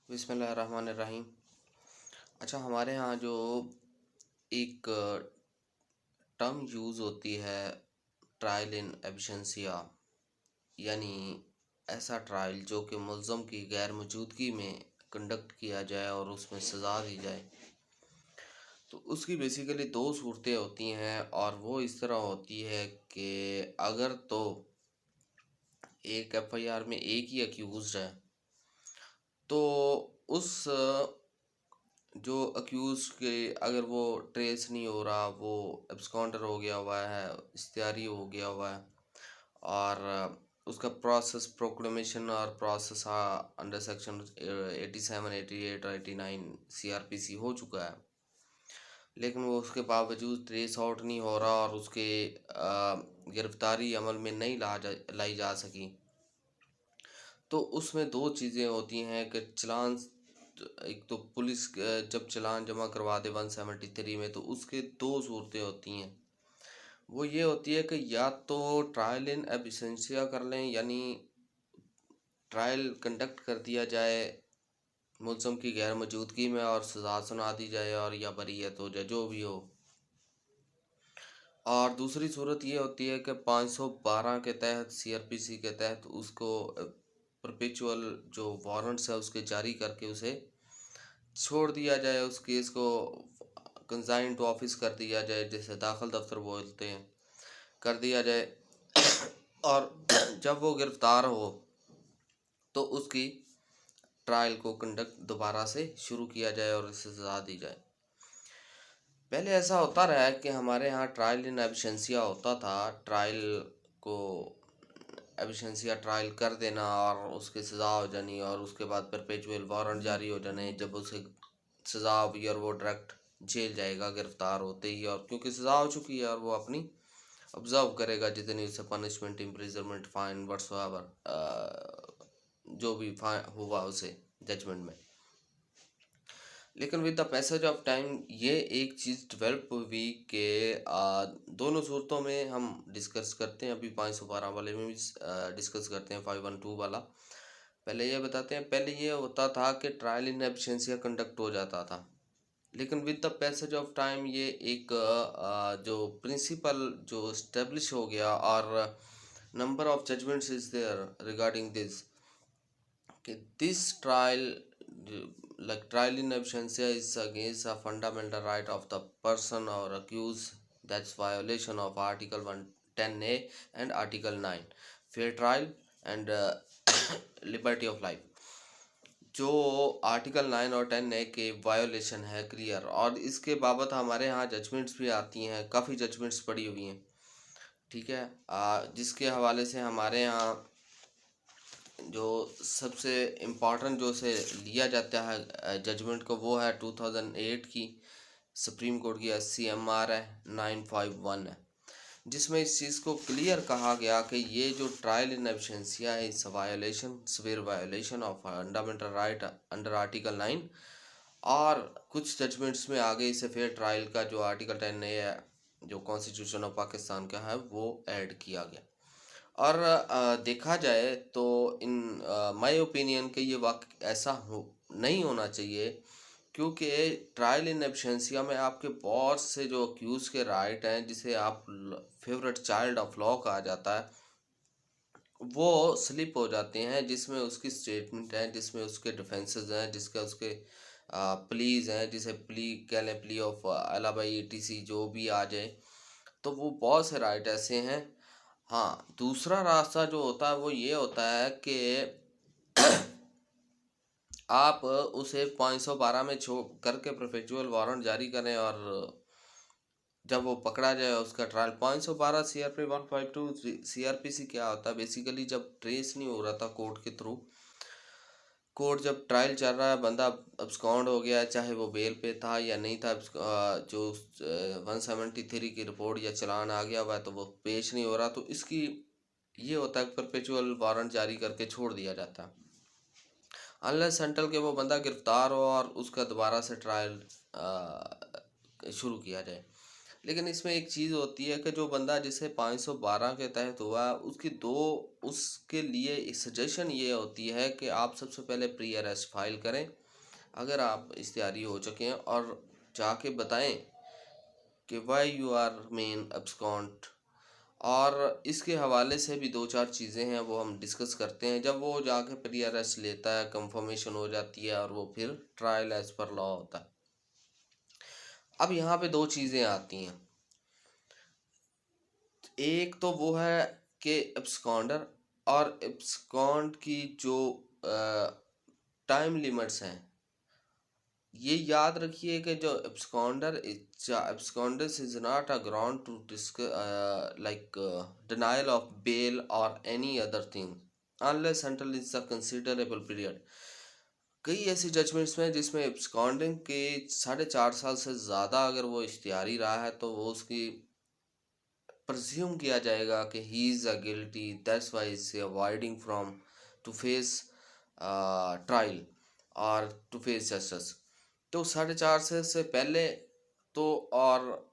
बिस्मिल्लाहिर्रहमानिर्रहीम। अच्छा, हमारे यहाँ जो एक टर्म यूज़ होती है, ट्रायल इन एब्सेंशिया, यानी ऐसा ट्रायल जो कि मुल्ज़म की गैर मौजूदगी में कंडक्ट किया जाए और उसमें सज़ा दी जाए। तो उसकी बेसिकली दो सूरतें होती हैं और वो इस तरह होती है कि अगर तो एक एफआईआर में एक ही अक्यूज़ड है, तो उस जो अक्यूज़ के अगर वो ट्रेस नहीं हो रहा, वो एब्सकॉन्डर हो गया हुआ है, इश्तिहारी हो गया हुआ है और उसका प्रोसेस प्रोक्लेमेशन और प्रोसेस अंडर सेक्शन 87, 88 और 89 सीआरपीसी हो चुका है, लेकिन वो उसके बावजूद ट्रेस आउट नहीं हो रहा और उसके गिरफ्तारी अमल में नहीं लाई जा सकी। तो उसमें दो चीज़ें होती हैं कि चालान, एक तो पुलिस जब चालान जमा करवा दे 173 में, तो उसके दो सूरतें होती हैं। वो ये होती है कि या तो ट्रायल इन एब्सेंशिया कर लें, यानी ट्रायल कंडक्ट कर दिया जाए मुल्ज़म की गैर मौजूदगी में और सज़ा सुना दी जाए और या बरीयत हो जाए, जो भी हो। और दूसरी सूरत ये होती है कि 512 के तहत, सीआरपीसी के तहत उसको परपेचुअल जो वारंट्स है उसके जारी करके उसे छोड़ दिया जाए, उस केस को कंसाइन टू ऑफिस कर दिया जाए, जैसे दाखिल दफ्तर बोलते हैं, कर दिया जाए और जब वो गिरफ्तार हो तो उसकी ट्रायल को कंडक्ट दोबारा से शुरू किया जाए और इसे सजा दी जाए। पहले ऐसा होता रहा है कि हमारे यहाँ ट्रायल इन एब्सेंशिया होता था, ट्रायल को एब्सेंशिया ट्रायल कर देना और उसकी सज़ा हो जानी और उसके बाद परपेचुअल वारंट जारी हो जाने, जब उसे सज़ा हुई और वो डायरेक्ट जेल जाएगा गिरफ्तार होते ही, और क्योंकि सज़ा हो चुकी है और वो अपनी ऑब्जर्व करेगा जितनी उसे पनिशमेंट, इम्प्रिजनमेंट, फाइन, व्हाट्सएवर जो भी फाइन हुआ उसे जजमेंट में। लेकिन with the passage of time ये एक चीज़ डेवलप हुई कि दोनों सूरतों में हम डिस्कस करते हैं, अभी 512 वाले में भी डिस्कस करते हैं, 512 वाला। पहले ये बताते हैं, पहले ये होता था कि ट्रायल इन एब्सेंशिया कंडक्ट हो जाता था, लेकिन with the passage of time ये एक जो प्रिंसिपल जो इस्टेब्लिश हो गया और number of judgments is there regarding this, कि this trial, like trial in absentia is against a fundamental right of the person or accused, that's violation of article 110A and article 9 fair trial and liberty of life। जो article 9 और 10A के violation है clear, और इसके बाबत हमारे यहाँ judgements भी आती हैं, काफ़ी जजमेंट्स पड़ी हुई हैं, ठीक है। जिसके हवाले से हमारे यहाँ जो सबसे इम्पोर्टेंट जो से लिया जाता है जजमेंट को, वो है 2008 की सुप्रीम कोर्ट की SCMR है 951 है, जिसमें इस चीज़ को क्लियर कहा गया कि ये जो ट्रायल इन एब्सेंशिया है, it's violation, severe violation of fundamental right under article 9, और कुछ जजमेंट्स में आगे इसे फेयर ट्रायल का जो आर्टिकल 10A है जो कॉन्स्टिट्यूशन ऑफ पाकिस्तान का है वो ऐड किया गया। और देखा जाए तो इन माय ओपिनियन के ये वाक़ ऐसा नहीं होना चाहिए, क्योंकि ट्रायल इन एब्सेंशिया में आपके बहुत से जो अक्यूज़ के राइट हैं, जिसे आप फेवरेट चाइल्ड ऑफ लॉ कहा जाता है, वो स्लिप हो जाते हैं, जिसमें उसकी स्टेटमेंट है, जिसमें उसके डिफेंसेस हैं, जिसका उसके प्लीज़ हैं, जिसे प्ली कह लें, प्ली ऑफ अलाबाई ETC जो भी आ जाए, तो वो बहुत से राइट ऐसे हैं। हाँ, दूसरा रास्ता जो होता है वो ये होता है कि आप उसे 512 में छोड़ करके परपेचुअल वारंट जारी करें, और जब वो पकड़ा जाए उसका ट्रायल 512 CRP 152 CRPC क्या होता है बेसिकली, जब ट्रेस नहीं हो रहा था कोर्ट के थ्रू, कोर्ट जब ट्रायल चल रहा है, बंदा अब्सकॉन्ड हो गया, चाहे वो बेल पे था या नहीं था, जो 173 की रिपोर्ट या चालान आ गया हुआ है तो वो पेश नहीं हो रहा, तो इसकी ये होता है परपेचुअल वारंट जारी करके छोड़ दिया जाता है, अनलेस अनटिल के वो बंदा गिरफ्तार हो और उसका दोबारा से ट्रायल शुरू किया जाए। लेकिन इसमें एक चीज़ होती है कि जो बंदा जिसे 512 के तहत हुआ है, उसके लिए सजेशन ये होती है कि आप सबसे पहले प्री अरेस्ट फाइल करें अगर आप इश्तिहारी हो चुके हैं, और जाके बताएं कि why you are man absconded. और इसके हवाले से भी दो चार चीज़ें हैं वो हम डिस्कस करते हैं जब वो जाके प्री अरेस्ट लेता है, कंफर्मेशन हो जाती है, और वो फिर ट्रायल एज पर लॉ होता है। अब यहाँ पे दो चीज़ें आती हैं। एक तो वो है कि एब्सकॉन्डर और एब्सकॉन्ड की जो टाइम लिमिट्स हैं, ये याद रखिए कि जो abscondus is not a ground to discuss denial of bail or any other thing unless until it's a considerable period। कई ऐसी जजमेंट्स में जिसमें एब्सकॉन्डिंग के 4.5 साल से ज़्यादा अगर वो इश्तिहारी रहा है तो वो उसकी प्रज्यूम किया जाएगा कि he is a guilty, that's why is avoiding from to face trial और टू फेस जस्टिस। तो 4.5 से पहले तो, और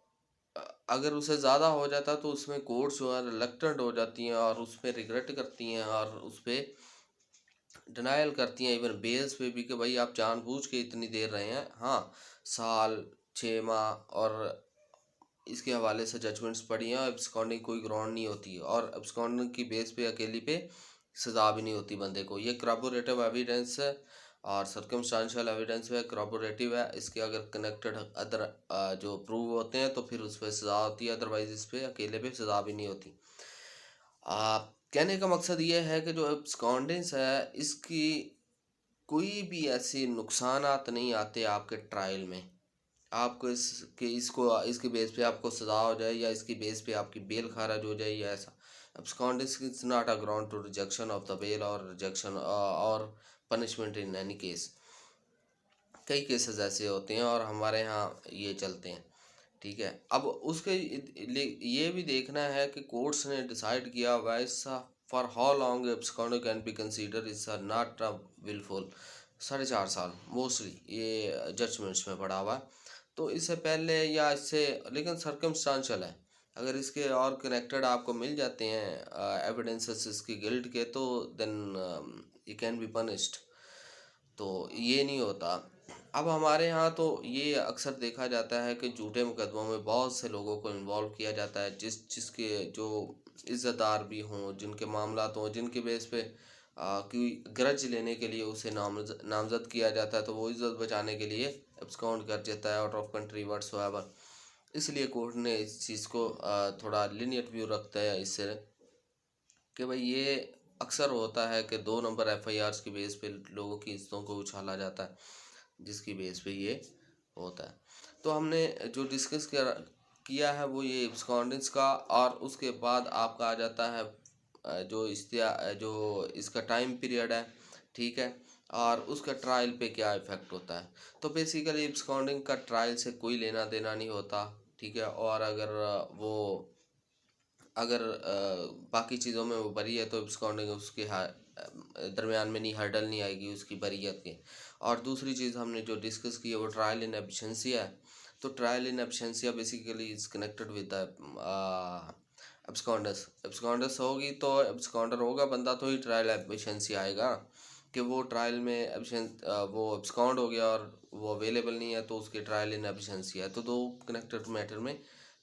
अगर उसे ज़्यादा हो जाता तो उसमें कोर्ट्स जो है रिलक्टेंट हो जाती हैं और उस पर रिग्रेट करती हैं और उस पर डिनाइल करती हैं, इवन बेल्स पे भी कि भाई आप जानबूझ के इतनी देर रहे हैं। हाँ, साल 6 माह और इसके हवाले से जजमेंट्स पड़ी हैं। एब्सकॉन्डिंग कोई ग्राउंड नहीं होती और एब्सकॉन्डिंग की बेस पे अकेली पे सज़ा भी नहीं होती बंदे को। ये करॉबोरेटिव एविडेंस है और सर्कमस्टांशियल एविडेंस है, करॉबोरेटिव है। इसके अगर कनेक्टेड अदर जो प्रूव होते हैं तो फिर उस पर सज़ा होती है, अदरवाइज इस पर अकेले पे सज़ा भी नहीं होती। कहने का मकसद ये है कि जो एब्सकॉन्डेंस है इसकी कोई भी ऐसे नुकसानात नहीं आते आपके ट्रायल में। आपको इसके बेस पे आपको सज़ा हो जाए या इसकी बेस पे आपकी बेल खारिज हो जाए या ऐसा। Abscondence is not a ground to rejection of the bail और रिजेक्शन और पनिशमेंट इन एनी केस। कई केसेस ऐसे होते हैं और हमारे यहाँ ये चलते हैं। ठीक है, अब उसके ये भी देखना है कि कोर्ट्स ने डिसाइड किया हुआ है for how long absconding can be consider is not a wilful. 4.5 साल मोस्टली ये जजमेंट्स में पड़ा हुआ है। तो इससे पहले या इससे, लेकिन सर्कमस्टांशियल है। अगर इसके और कनेक्टेड आपको मिल जाते हैं एविडेंसेस इसकी गिल्ट के, तो then you can be punished. तो ये नहीं होता। अब हमारे यहाँ तो ये अक्सर देखा जाता है कि झूठे मुकदमों में बहुत से लोगों को इन्वॉल्व किया जाता है, जिसके जो इज़्ज़तदार भी हों, जिनके मामलात हों, जिनके बेस पे कोई गरज लेने के लिए उसे नामजद किया जाता है, तो वो इज़्ज़त बचाने के लिए एब्सकॉन्ड कर देता है आउट ऑफ कंट्री व्हाटसोएवर। इसलिए कोर्ट ने इस चीज़ को थोड़ा लीनियंट व्यू रखता है इससे कि भाई ये अक्सर होता है कि 2 नंबर एफआईआर्स की बेस पे लोगों की इज्जतों को उछाला जाता है, जिसकी बेस पे ये होता है। तो हमने जो डिस्कस किया है वो ये एब्सकॉन्डेंस का, और उसके बाद आपका आ जाता है जो इसका टाइम पीरियड है। ठीक है, और उसका ट्रायल पे क्या इफ़ेक्ट होता है। तो बेसिकली एब्सकॉन्डिंग का ट्रायल से कोई लेना देना नहीं होता। ठीक है, और अगर बाकी चीज़ों में वो बरी है तो एब्सकॉन्डिंग उसके दरमियान में नहीं, हर्डल नहीं आएगी उसकी बरीयत के। और दूसरी चीज़ हमने जो डिस्कस की है वो ट्रायल इन एब्सेंशिया है। तो trial in absentia basically is connected with the एब्सकॉन्डस होगी तो एब्सकॉन्डर होगा बंदा तो ही ट्रायल एब्सेंशिया आएगा। कि वो ट्रायल में वो एब्सकॉन्ड हो गया और वो अवेलेबल नहीं है तो उसकी ट्रायल इन एब्सेंशिया है। तो दो कनेक्टेड मैटर में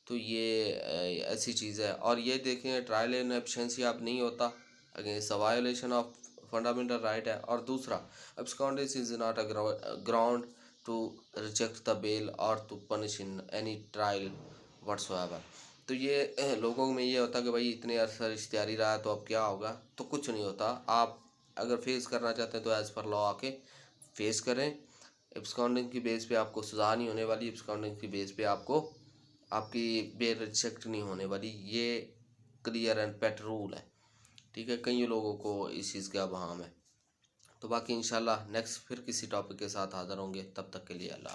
तो ये ऐसी चीज़ है। और ये देखें, ट्रायल इन एब्सेंशिया अब नहीं होता, against a violation of fundamental right है। और दूसरा, abscondence is not a ground to reject the bail और to punish in any trial whatsoever. तो ये लोगों में ये होता कि भाई इतने अरसा इश्तिहारी रहा तो अब क्या होगा। तो कुछ नहीं होता। आप अगर फेस करना चाहते हैं तो एज़ पर लॉ आके फेस करें। एब्सकॉन्डिंग की बेस पे आपको सज़ा नहीं होने वाली, एब्सकॉन्डिंग की बेस पे आपको आपकी बेल रिजेक्ट नहीं होने वाली। ये क्लियर एंड पेट रूल है। ठीक है, कई लोगों को इस चीज़ का वहाम है। तो बाकी इंशाल्लाह नेक्स्ट फिर किसी टॉपिक के साथ हाज़िर होंगे, तब तक के लिए अल्लाह।